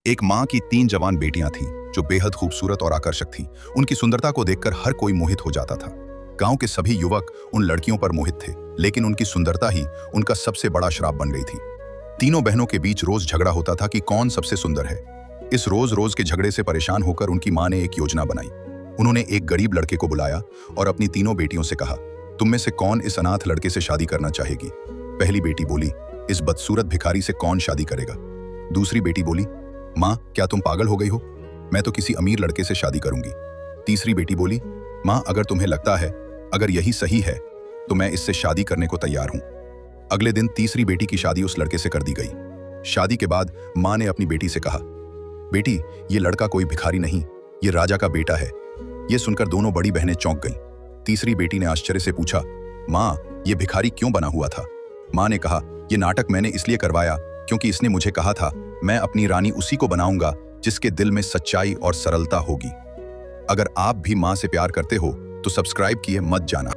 एक माँ की 3 जवान बेटियां थीं, जो बेहद खूबसूरत और आकर्षक थीं। उनकी सुंदरता को देखकर हर कोई मोहित हो जाता था। गांव के सभी युवक उन लड़कियों पर मोहित थे, लेकिन उनकी सुंदरता ही उनका सबसे बड़ा श्राप बन गई थी। तीनों बहनों के बीच रोज झगड़ा होता था कि कौन सबसे सुंदर है। इस रोज रोज के झगड़े से परेशान होकर उनकी माँ ने एक योजना बनाई। उन्होंने एक गरीब लड़के को बुलाया और अपनी तीनों बेटियों से कहा, तुम में से कौन इस अनाथ लड़के से शादी करना चाहेगी? पहली बेटी बोली, इस बदसूरत भिखारी से कौन शादी करेगा? दूसरी बेटी बोली, माँ क्या तुम पागल हो गई हो? मैं तो किसी अमीर लड़के से शादी करूंगी। तीसरी बेटी बोली, माँ अगर तुम्हें लगता है अगर यही सही है तो मैं इससे शादी करने को तैयार हूं। अगले दिन तीसरी बेटी की शादी उस लड़के से कर दी गई। शादी के बाद माँ ने अपनी बेटी से कहा, बेटी ये लड़का कोई भिखारी नहीं, ये राजा का बेटा है। ये सुनकर दोनों बड़ी बहनें चौंक गईं। तीसरी बेटी ने आश्चर्य से पूछा, माँ ये भिखारी क्यों बना हुआ था? माँ ने कहा, ये नाटक मैंने इसलिए करवाया क्योंकि इसने मुझे कहा था मैं अपनी रानी उसी को बनाऊंगा जिसके दिल में सच्चाई और सरलता होगी। अगर आप भी माँ से प्यार करते हो तो सब्सक्राइब किए मत जाना।